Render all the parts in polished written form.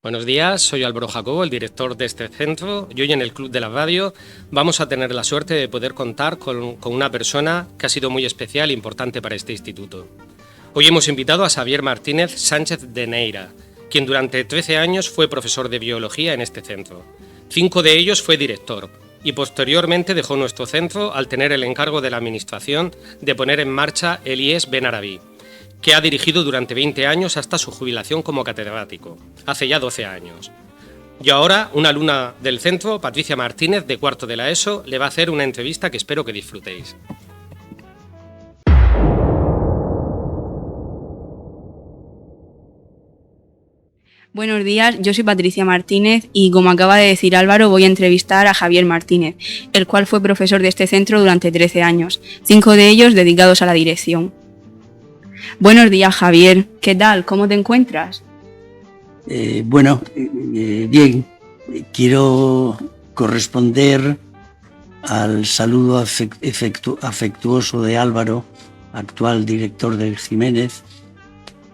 Buenos días, soy Álvaro Jacobo, el director de este centro, y hoy en el Club de la Radio vamos a tener la suerte de poder contar con una persona que ha sido muy especial e importante para este instituto. Hoy hemos invitado a Xavier Martínez Sánchez de Neira, quien durante 13 años fue profesor de biología en este centro. 5 de ellos fue director y posteriormente dejó nuestro centro al tener el encargo de la administración de poner en marcha el IES Benaraví, que ha dirigido durante 20 años hasta su jubilación como catedrático, hace ya 12 años. Y ahora, una alumna del centro, Patricia Martínez, de cuarto de la ESO, le va a hacer una entrevista que espero que disfrutéis. Buenos días, yo soy Patricia Martínez y, como acaba de decir Álvaro, voy a entrevistar a Xavier Martínez, el cual fue profesor de este centro durante 13 años, 5 de ellos dedicados a la dirección. Buenos días, Javier. ¿Qué tal? ¿Cómo te encuentras? Bien. Quiero corresponder al saludo afectuoso de Álvaro, actual director del Jiménez,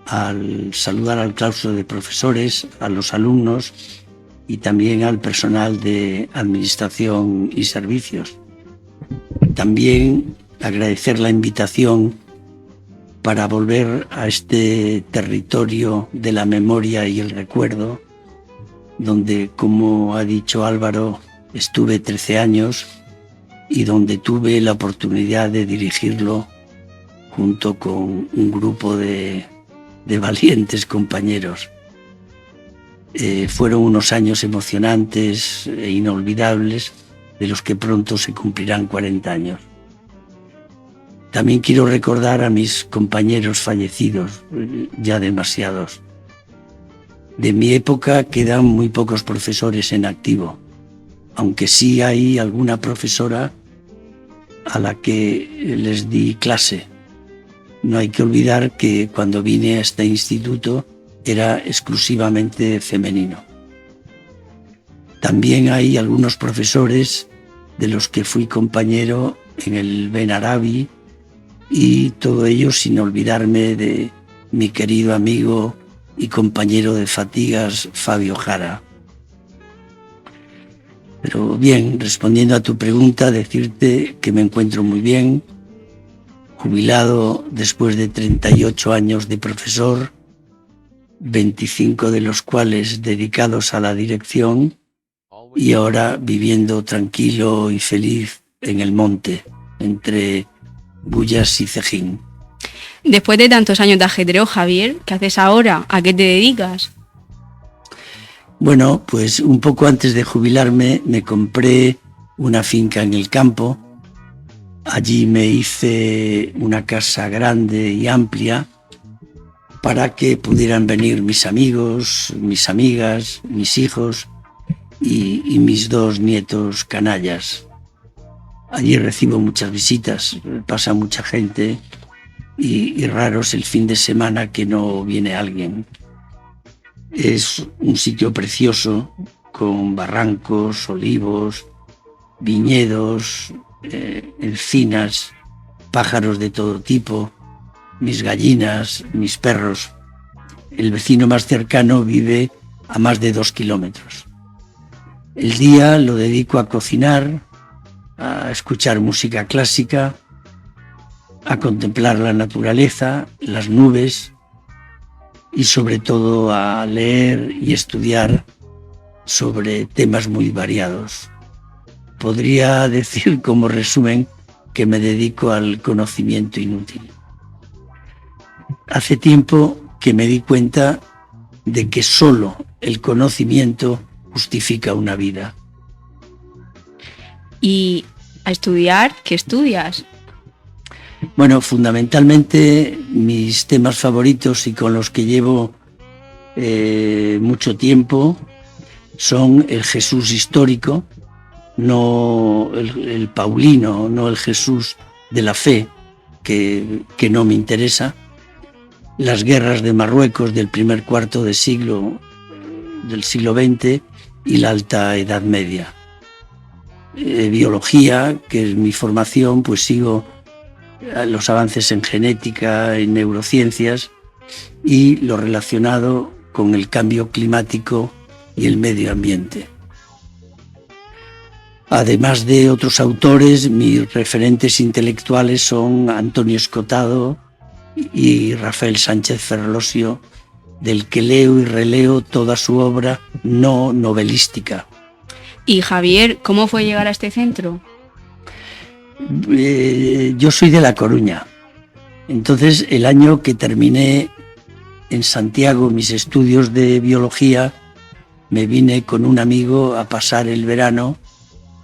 al saludar al claustro de profesores, a los alumnos y también al personal de administración y servicios. También agradecer la invitación para volver a este territorio de la memoria y el recuerdo, donde, como ha dicho Álvaro, estuve 13 años y donde tuve la oportunidad de dirigirlo junto con un grupo de valientes compañeros. Fueron unos años emocionantes e inolvidables, de los que pronto se cumplirán 40 años. También quiero recordar a mis compañeros fallecidos, ya demasiados. De mi época quedan muy pocos profesores en activo, aunque sí hay alguna profesora a la que les di clase. No hay que olvidar que cuando vine a este instituto era exclusivamente femenino. También hay algunos profesores de los que fui compañero en el Benaraví, y todo ello sin olvidarme de mi querido amigo y compañero de fatigas, Fabio Jara. Pero bien, respondiendo a tu pregunta, decirte que me encuentro muy bien, jubilado después de 38 años de profesor, 25 de los cuales dedicados a la dirección, y ahora viviendo tranquilo y feliz en el monte, entre Bullas y Cejín. Después de tantos años de ajetreo, Javier, ¿qué haces ahora? ¿A qué te dedicas? Bueno, pues un poco antes de jubilarme me compré una finca en el campo. Allí me hice una casa grande y amplia para que pudieran venir mis amigos, mis amigas, mis hijos y mis 2 nietos canallas. Allí recibo muchas visitas, pasa mucha gente y raro es el fin de semana que no viene alguien. Es un sitio precioso, con barrancos, olivos, viñedos, encinas, pájaros de todo tipo, mis gallinas, mis perros. El vecino más cercano vive a más de 2 kilómetros. El día lo dedico a cocinar, a escuchar música clásica, a contemplar la naturaleza, las nubes y sobre todo a leer y estudiar sobre temas muy variados. Podría decir como resumen que me dedico al conocimiento inútil. Hace tiempo que me di cuenta de que solo el conocimiento justifica una vida. ¿Y a estudiar? ¿Qué estudias? Bueno, fundamentalmente mis temas favoritos y con los que llevo mucho tiempo son el Jesús histórico, no el paulino, no el Jesús de la fe, que no me interesa, las guerras de Marruecos del primer cuarto de siglo del siglo XX y la Alta Edad Media. Biología, que es mi formación, pues sigo los avances en genética, en neurociencias y lo relacionado con el cambio climático y el medio ambiente. Además de otros autores, mis referentes intelectuales son Antonio Escotado y Rafael Sánchez Ferlosio, del que leo y releo toda su obra no novelística. Y Javier, ¿cómo fue llegar a este centro? Yo soy de La Coruña. Entonces, el año que terminé en Santiago mis estudios de biología, me vine con un amigo a pasar el verano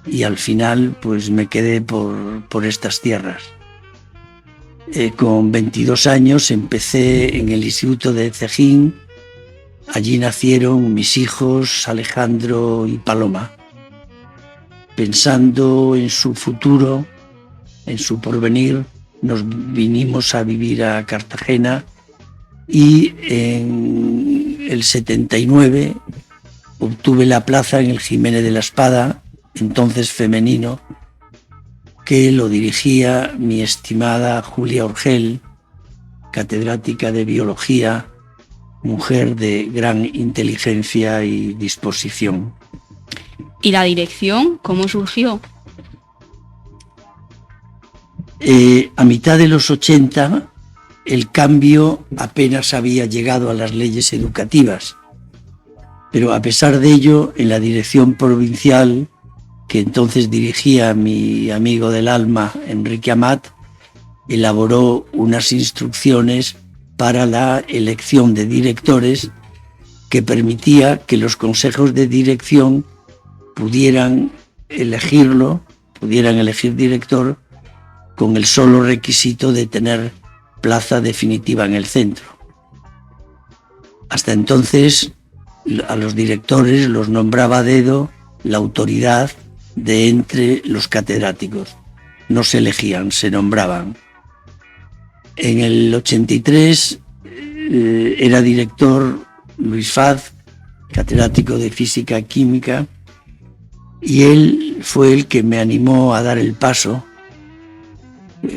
y al final pues me quedé por estas tierras. Con 22 años empecé en el Instituto de Cejín. Allí nacieron mis hijos Alejandro y Paloma. Pensando en su futuro, en su porvenir, nos vinimos a vivir a Cartagena y en el 79 obtuve la plaza en el Jiménez de la Espada, entonces femenino, que lo dirigía mi estimada Julia Orgel, catedrática de biología, mujer de gran inteligencia y disposición. ¿Y la dirección cómo surgió? A mitad de los 80, el cambio apenas había llegado a las leyes educativas, pero a pesar de ello, en la dirección provincial, que entonces dirigía mi amigo del alma, Enrique Amat, elaboró unas instrucciones para la elección de directores que permitía que los consejos de dirección pudieran elegir director con el solo requisito de tener plaza definitiva en el centro. Hasta entonces, a los directores los nombraba a dedo la autoridad de entre los catedráticos. No se elegían, se nombraban. En el 83 era director Luis Faz, catedrático de Física Química, y él fue el que me animó a dar el paso,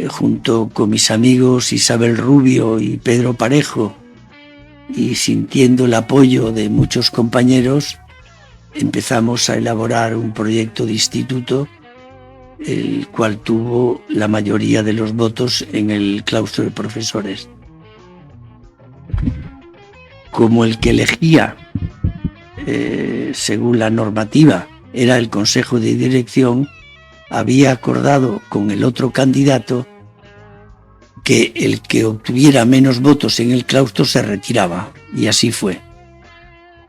junto con mis amigos Isabel Rubio y Pedro Parejo, y sintiendo el apoyo de muchos compañeros, empezamos a elaborar un proyecto de instituto, el cual tuvo la mayoría de los votos en el claustro de profesores. Como el que elegía, según la normativa, era el consejo de dirección, había acordado con el otro candidato que el que obtuviera menos votos en el claustro se retiraba, y así fue.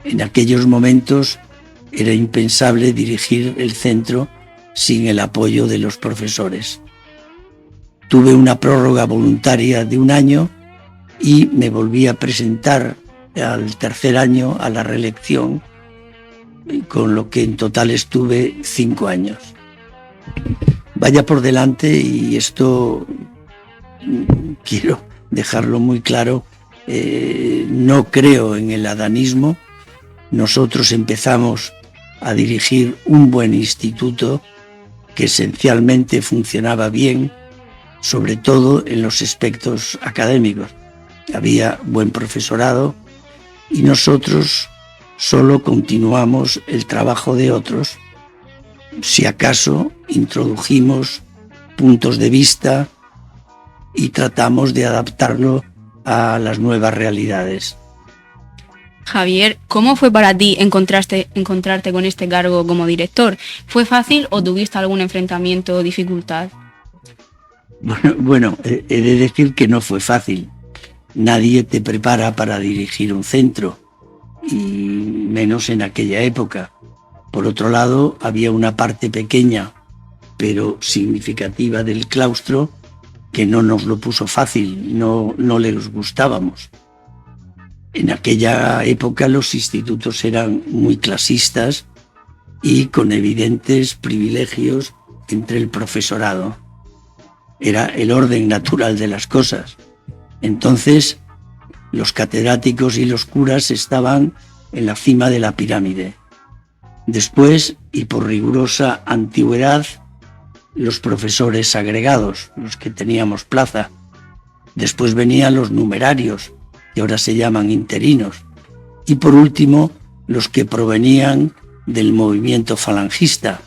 En aquellos momentos era impensable dirigir el centro sin el apoyo de los profesores. Tuve una prórroga voluntaria de 1 año y me volví a presentar al tercer año a la reelección, con lo que en total estuve 5 años. Vaya por delante, y esto quiero dejarlo muy claro, no creo en el adanismo. Nosotros empezamos a dirigir un buen instituto que esencialmente funcionaba bien, sobre todo en los aspectos académicos. Había buen profesorado y nosotros solo continuamos el trabajo de otros. Si acaso introdujimos puntos de vista y tratamos de adaptarlo a las nuevas realidades. Javier, ¿cómo fue para ti encontrarte con este cargo como director? ¿Fue fácil o tuviste algún enfrentamiento o dificultad? Bueno, he de decir que no fue fácil. Nadie te prepara para dirigir un centro, y menos en aquella época. Por otro lado, había una parte pequeña, pero significativa del claustro, que no nos lo puso fácil, no les gustábamos. En aquella época los institutos eran muy clasistas y con evidentes privilegios entre el profesorado. Era el orden natural de las cosas. Entonces, los catedráticos y los curas estaban en la cima de la pirámide. Después, y por rigurosa antigüedad, los profesores agregados, los que teníamos plaza. Después venían los numerarios, que ahora se llaman interinos. Y por último, los que provenían del movimiento falangista,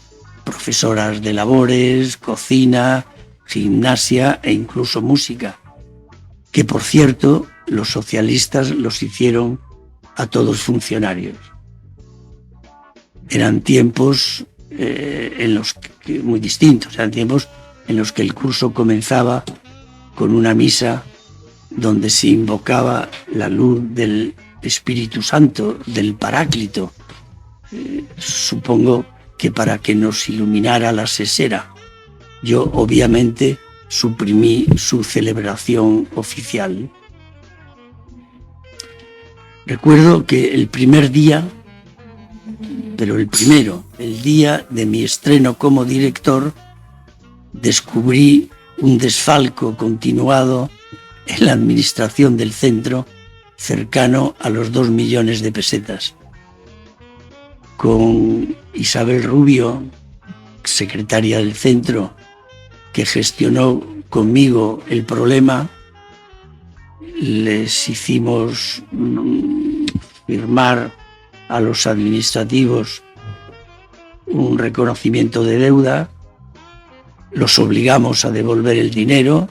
profesoras de labores, cocina, gimnasia e incluso música, que por cierto los socialistas los hicieron a todos funcionarios. Eran tiempos muy distintos, eran tiempos en los que el curso comenzaba con una misa donde se invocaba la luz del Espíritu Santo, del Paráclito, supongo que para que nos iluminara la sesera. Yo obviamente suprimí su celebración oficial. Recuerdo que el primer día, pero el día de mi estreno como director, descubrí un desfalco continuado en la administración del centro cercano a los 2 millones de pesetas. Con Isabel Rubio, secretaria del centro, que gestionó conmigo el problema, les hicimos firmar a los administrativos un reconocimiento de deuda, los obligamos a devolver el dinero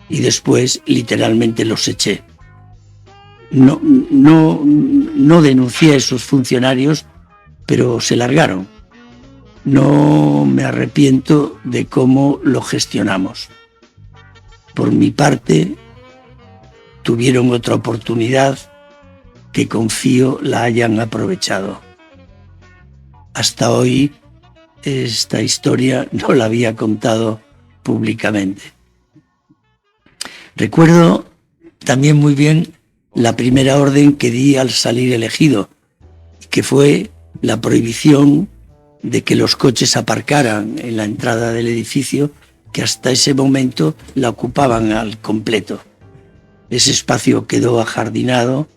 y después literalmente los eché. No denuncié a esos funcionarios, pero se largaron. No me arrepiento de cómo lo gestionamos. Por mi parte, tuvieron otra oportunidad que confío la hayan aprovechado. Hasta hoy esta historia no la había contado públicamente. Recuerdo también muy bien la primera orden que di al salir elegido, que fue la prohibición de que los coches aparcaran en la entrada del edificio, que hasta ese momento la ocupaban al completo. Ese espacio quedó ajardinado,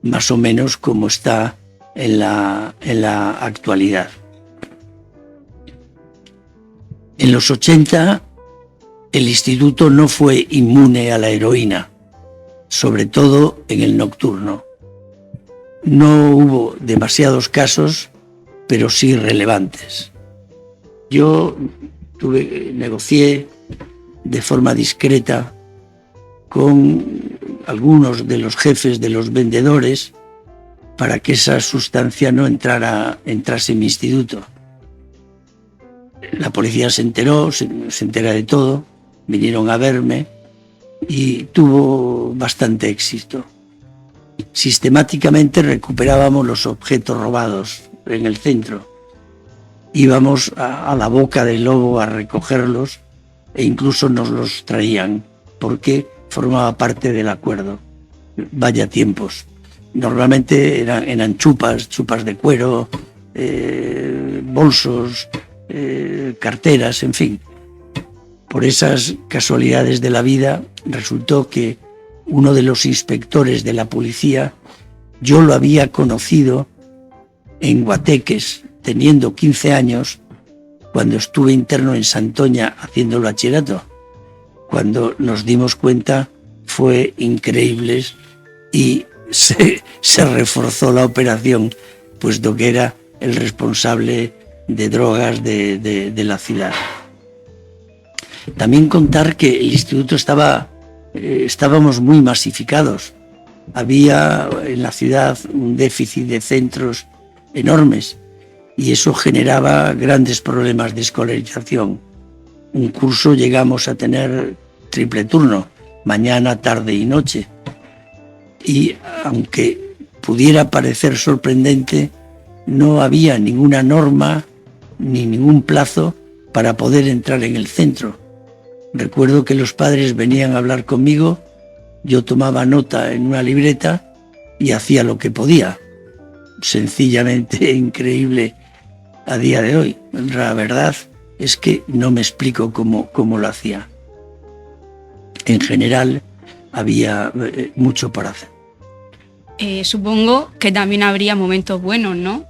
más o menos como está en la actualidad. En los 80, el instituto no fue inmune a la heroína, sobre todo en el nocturno. No hubo demasiados casos, pero sí relevantes. Yo negocié de forma discreta con algunos de los jefes de los vendedores para que esa sustancia no entrase en mi instituto. La policía se enteró, se entera de todo, vinieron a verme y tuvo bastante éxito. Sistemáticamente recuperábamos los objetos robados en el centro. Íbamos a la boca del lobo a recogerlos e incluso nos los traían porque formaba parte del acuerdo. Vaya tiempos. Normalmente eran chupas de cuero, bolsos, carteras, en fin. Por esas casualidades de la vida resultó que uno de los inspectores de la policía, yo lo había conocido en Guateques, teniendo 15 años, cuando estuve interno en Santoña haciendo el bachillerato. Cuando nos dimos cuenta fue increíble y se reforzó la operación, puesto que era el responsable de drogas de la ciudad. También contar que el instituto estábamos muy masificados. Había en la ciudad un déficit de centros enormes y eso generaba grandes problemas de escolarización. Un curso llegamos a tener triple turno, mañana, tarde y noche. Y aunque pudiera parecer sorprendente, no había ninguna norma ni ningún plazo para poder entrar en el centro. Recuerdo que los padres venían a hablar conmigo, yo tomaba nota en una libreta y hacía lo que podía. Sencillamente increíble a día de hoy. La verdad es que no me explico cómo lo hacía. En general había mucho para hacer. Supongo que también habría momentos buenos, ¿no?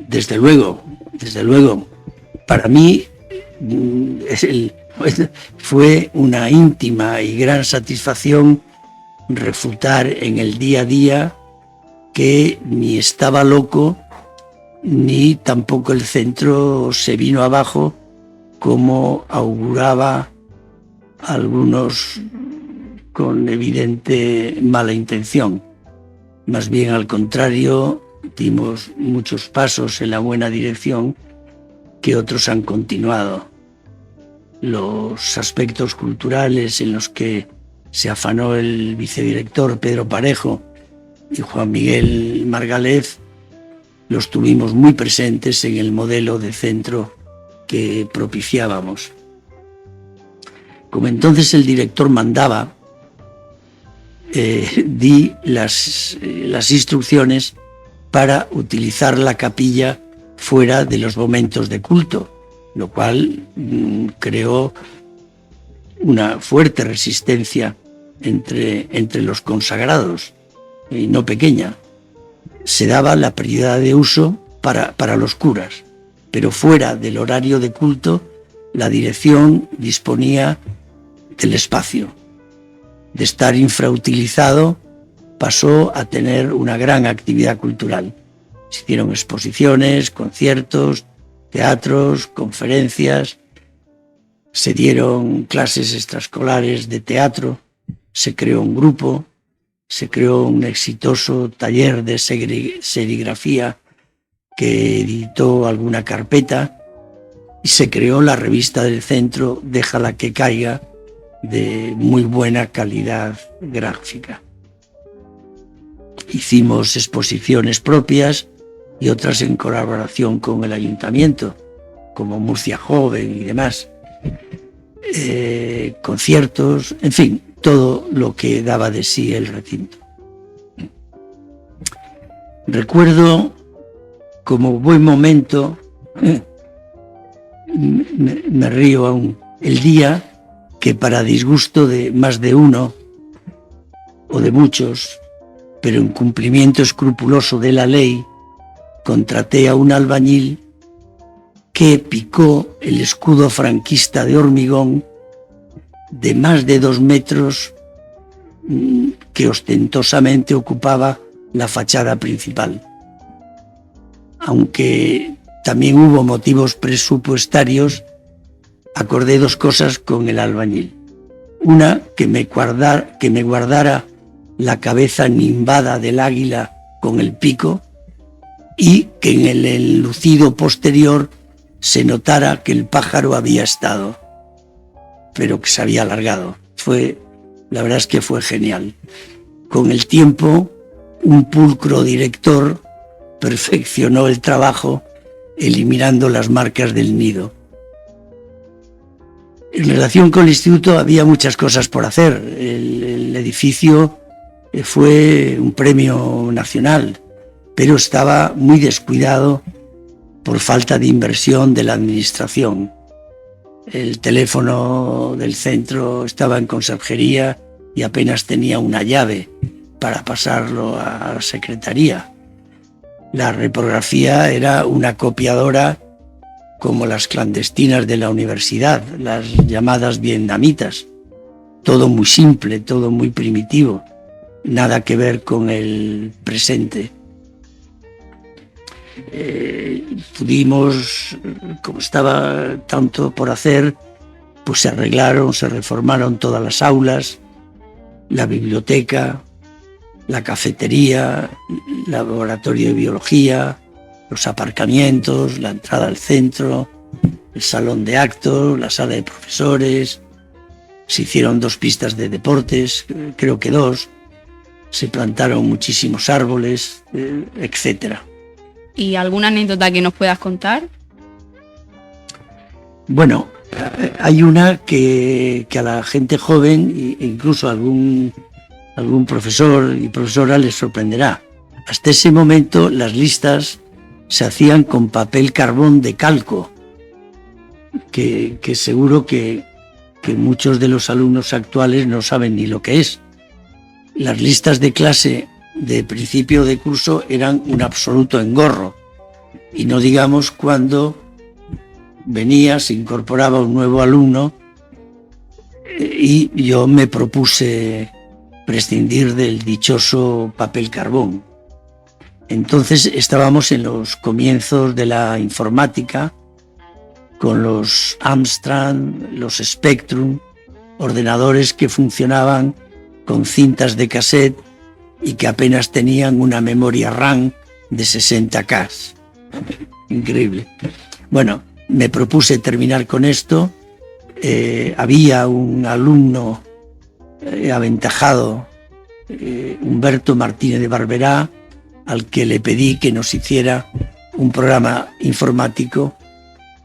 Desde luego. Para mí fue una íntima y gran satisfacción refutar en el día a día que ni estaba loco ni tampoco el centro se vino abajo como auguraba algunos con evidente mala intención. Más bien al contrario, dimos muchos pasos en la buena dirección que otros han continuado. Los aspectos culturales en los que se afanó el vicedirector Pedro Parejo y Juan Miguel Margalef los tuvimos muy presentes en el modelo de centro que propiciábamos. Como entonces el director mandaba, di las instrucciones para utilizar la capilla fuera de los momentos de culto, lo cual creó una fuerte resistencia entre los consagrados, y no pequeña. Se daba la prioridad de uso para los curas, pero fuera del horario de culto, la dirección disponía del espacio. De estar infrautilizado, pasó a tener una gran actividad cultural. Se hicieron exposiciones, conciertos, teatros, conferencias, se dieron clases extraescolares de teatro, se creó un grupo, se creó un exitoso taller de serigrafía que editó alguna carpeta y se creó la revista del centro Déjala que caiga, de muy buena calidad gráfica. Hicimos exposiciones propias y otras en colaboración con el ayuntamiento, como Murcia Joven y demás. Conciertos, en fin, todo lo que daba de sí el recinto. Recuerdo como buen momento, me río aún, el día que para disgusto de más de uno o de muchos, pero en cumplimiento escrupuloso de la ley, contraté a un albañil que picó el escudo franquista de hormigón de más de 2 metros que ostentosamente ocupaba la fachada principal. Aunque también hubo motivos presupuestarios, acordé 2 cosas con el albañil. Una, que me guardara la cabeza nimbada del águila con el pico, y que en el enlucido posterior se notara que el pájaro había estado, pero que se había alargado. La verdad es que fue genial. Con el tiempo, un pulcro director perfeccionó el trabajo, eliminando las marcas del nido. En relación con el instituto había muchas cosas por hacer. El edificio fue un premio nacional, pero estaba muy descuidado por falta de inversión de la administración. El teléfono del centro estaba en conserjería y apenas tenía una llave para pasarlo a la secretaría. La reprografía era una copiadora como las clandestinas de la universidad, las llamadas vietnamitas. Todo muy simple, todo muy primitivo, nada que ver con el presente. Pudimos, como estaba tanto por hacer, pues se arreglaron, se reformaron todas las aulas, la biblioteca, la cafetería, el laboratorio de biología, los aparcamientos, la entrada al centro, el salón de actos, la sala de profesores. Se hicieron 2 pistas de deportes, creo que 2, se plantaron muchísimos árboles, etcétera. ¿Y alguna anécdota que nos puedas contar? Bueno, hay una que a la gente joven e incluso a algún profesor y profesora les sorprenderá. Hasta ese momento las listas se hacían con papel carbón de calco, que seguro que muchos de los alumnos actuales no saben ni lo que es. Las listas de clase de principio de curso eran un absoluto engorro, y no digamos cuando se incorporaba un nuevo alumno y yo me propuse prescindir del dichoso papel carbón. Entonces estábamos en los comienzos de la informática, con los Amstrad, los Spectrum, ordenadores que funcionaban con cintas de cassette y que apenas tenían una memoria RAM de 60K. Increíble. Bueno, me propuse terminar con esto. Había un alumno aventajado, Humberto Martínez de Barberá, al que le pedí que nos hiciera un programa informático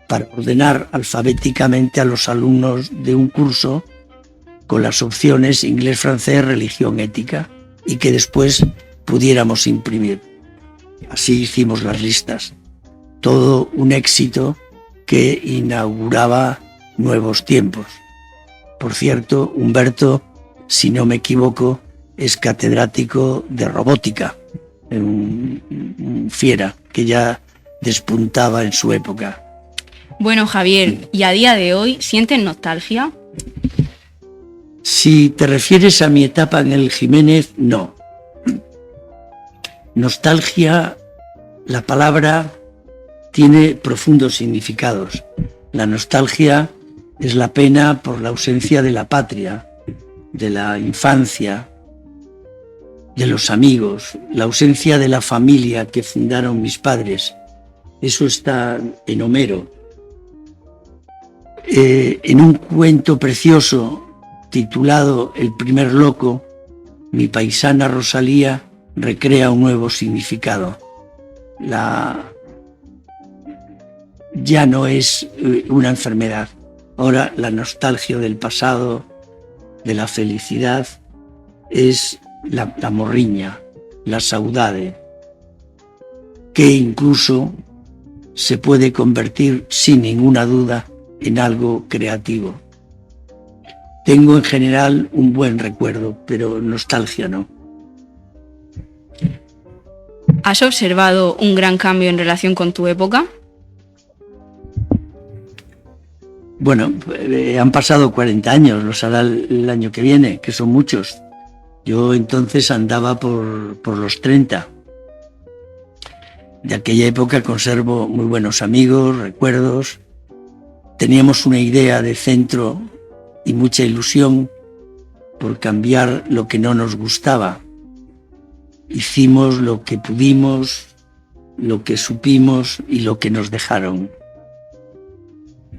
para ordenar alfabéticamente a los alumnos de un curso con las opciones inglés, francés, religión, ética, y que después pudiéramos imprimir. Así hicimos las listas. Todo un éxito que inauguraba nuevos tiempos. Por cierto, Humberto, si no me equivoco, es catedrático de robótica, un fiera que ya despuntaba en su época. Bueno, Javier, ¿y a día de hoy sienten nostalgia? Si te refieres a mi etapa en el Jiménez, no. Nostalgia, la palabra tiene profundos significados. La nostalgia es la pena por la ausencia de la patria, de la infancia, de los amigos, la ausencia de la familia que fundaron mis padres. Eso está en Homero. En un cuento precioso titulado El primer loco, mi paisana Rosalía recrea un nuevo significado. Ya no es una enfermedad. Ahora la nostalgia del pasado, de la felicidad, es la morriña, la saudade, que incluso se puede convertir sin ninguna duda en algo creativo. Tengo en general un buen recuerdo, pero nostalgia no. ¿Has observado un gran cambio en relación con tu época? Bueno, han pasado 40 años, los hará el año que viene, que son muchos. Yo entonces andaba por los 30. De aquella época conservo muy buenos amigos, recuerdos. Teníamos una idea de centro y mucha ilusión por cambiar lo que no nos gustaba. Hicimos lo que pudimos, lo que supimos y lo que nos dejaron.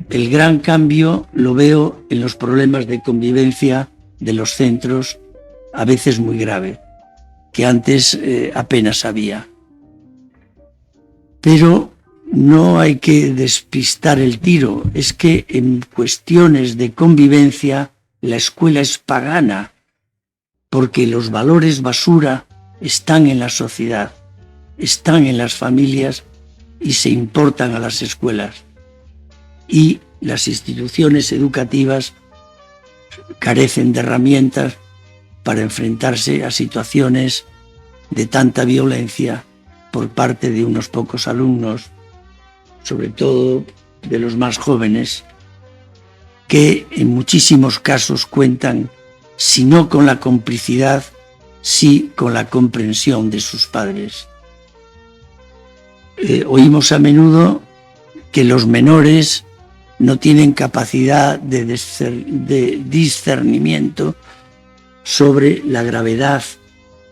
El gran cambio lo veo en los problemas de convivencia de los centros, a veces muy grave, que antes apenas había. Pero no hay que despistar el tiro, es que en cuestiones de convivencia la escuela es pagana, porque los valores basura están en la sociedad, están en las familias y se importan a las escuelas. Y las instituciones educativas carecen de herramientas para enfrentarse a situaciones de tanta violencia por parte de unos pocos alumnos, sobre todo de los más jóvenes, que en muchísimos casos cuentan, si no con la complicidad, sí con la comprensión de sus padres. Oímos a menudo que los menores no tienen capacidad de discernimiento sobre la gravedad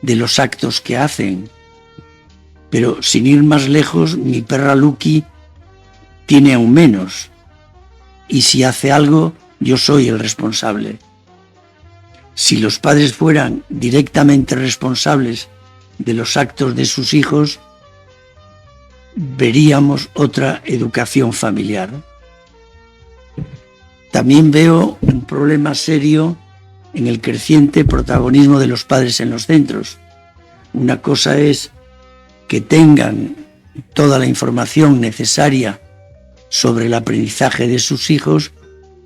de los actos que hacen. Pero sin ir más lejos, mi perra Lucky tiene aún menos. Y si hace algo, yo soy el responsable. Si los padres fueran directamente responsables de los actos de sus hijos, veríamos otra educación familiar. También veo un problema serio en el creciente protagonismo de los padres en los centros. Una cosa es que tengan toda la información necesaria sobre el aprendizaje de sus hijos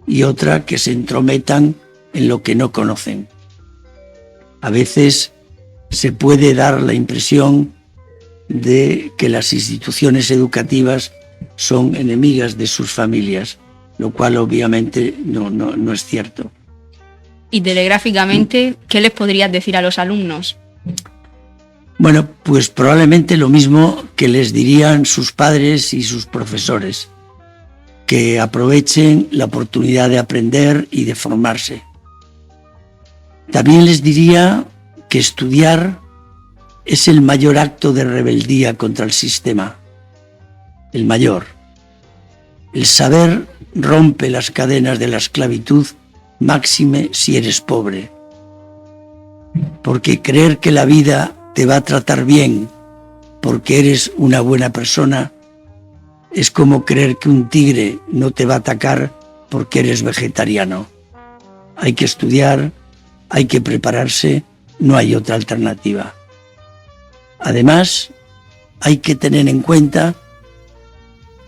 y otra que se entrometan en lo que no conocen. A veces se puede dar la impresión de que las instituciones educativas son enemigas de sus familias, lo cual obviamente no es cierto. Y telegráficamente, ¿qué les podrías decir a los alumnos? Bueno, pues probablemente lo mismo que les dirían sus padres y sus profesores, que aprovechen la oportunidad de aprender y de formarse. También les diría que estudiar es el mayor acto de rebeldía contra el sistema, el mayor. El saber rompe las cadenas de la esclavitud, máxime si eres pobre. Porque creer que la vida te va a tratar bien porque eres una buena persona es como creer que un tigre no te va a atacar porque eres vegetariano. Hay que estudiar, hay que prepararse, no hay otra alternativa. Además, hay que tener en cuenta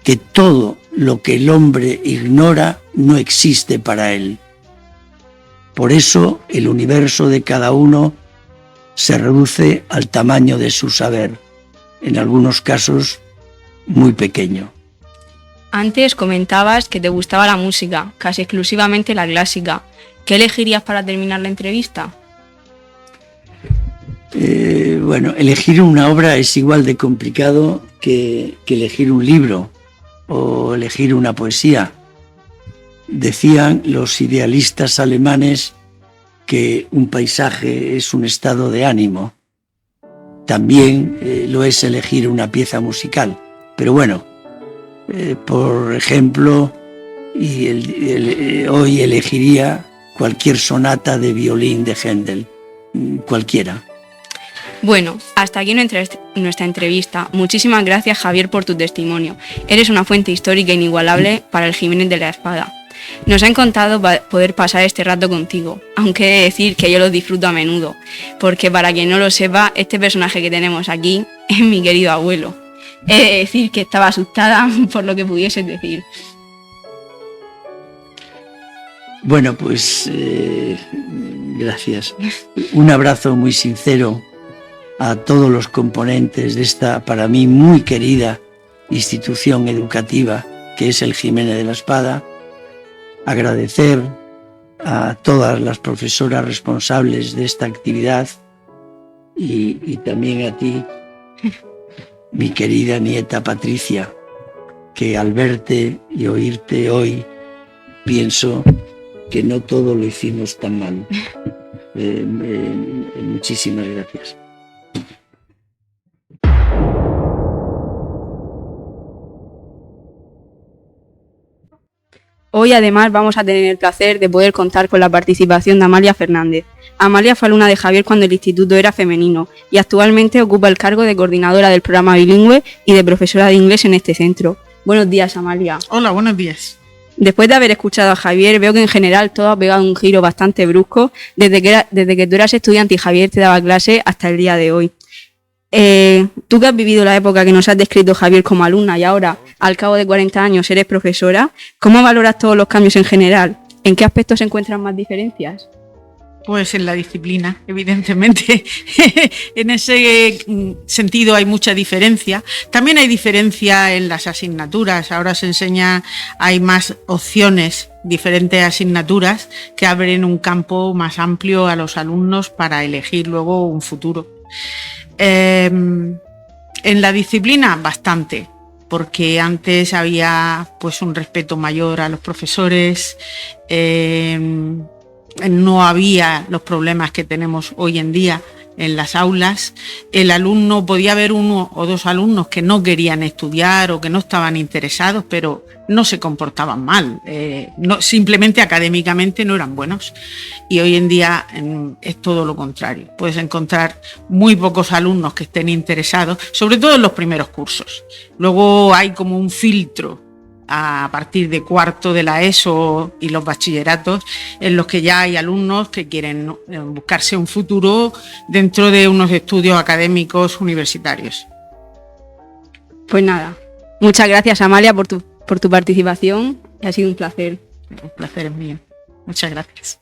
que todo lo que el hombre ignora no existe para él. Por eso el universo de cada uno se reduce al tamaño de su saber, en algunos casos muy pequeño. Antes comentabas que te gustaba la música, casi exclusivamente la clásica. ¿Qué elegirías para terminar la entrevista? Bueno, elegir una obra es igual de complicado que elegir un libro o elegir una poesía. Decían los idealistas alemanes que un paisaje es un estado de ánimo. También lo es elegir una pieza musical. Pero bueno, por ejemplo, hoy elegiría cualquier sonata de violín de Händel, cualquiera. Bueno, hasta aquí nuestra entrevista. Muchísimas gracias, Javier, por tu testimonio. Eres una fuente histórica inigualable para el Jiménez de la Espada. Nos ha encantado poder pasar este rato contigo, aunque he de decir que yo lo disfruto a menudo, porque para quien no lo sepa, este personaje que tenemos aquí es mi querido abuelo. He de decir que estaba asustada por lo que pudieses decir. Bueno, pues gracias. Un abrazo muy sincero a todos los componentes de esta, para mí, muy querida institución educativa que es el Jiménez de la Espada. Agradecer a todas las profesoras responsables de esta actividad y también a ti, mi querida nieta Patricia, que al verte y oírte hoy pienso que no todo lo hicimos tan mal. Muchísimas gracias. Hoy además vamos a tener el placer de poder contar con la participación de Amalia Fernández. Amalia fue alumna de Javier cuando el instituto era femenino y actualmente ocupa el cargo de coordinadora del programa bilingüe y de profesora de inglés en este centro. Buenos días, Amalia. Hola, buenos días. Después de haber escuchado a Javier, veo que en general todo ha pegado un giro bastante brusco desde que tú eras estudiante y Javier te daba clase hasta el día de hoy. Tú que has vivido la época que nos has descrito, Javier, como alumna y ahora, al cabo de 40 años, eres profesora, ¿cómo valoras todos los cambios en general? ¿En qué aspectos se encuentran más diferencias? Pues en la disciplina, evidentemente. En ese sentido hay mucha diferencia. También hay diferencia en las asignaturas. Ahora se enseña, hay más opciones, diferentes asignaturas que abren un campo más amplio a los alumnos para elegir luego un futuro. En la disciplina, bastante, porque antes había pues un respeto mayor a los profesores, no había los problemas que tenemos hoy en día en las aulas. El alumno, podía haber uno o dos alumnos que no querían estudiar o que no estaban interesados, pero no se comportaban mal, simplemente académicamente no eran buenos. Y hoy en día es todo lo contrario. Puedes encontrar muy pocos alumnos que estén interesados, sobre todo en los primeros cursos. Luego hay como un filtro a partir de cuarto de la ESO y los bachilleratos, en los que ya hay alumnos que quieren buscarse un futuro dentro de unos estudios académicos universitarios. Pues nada, muchas gracias, Amalia, por tu participación. Ha sido un placer. Un placer es mío. Muchas gracias.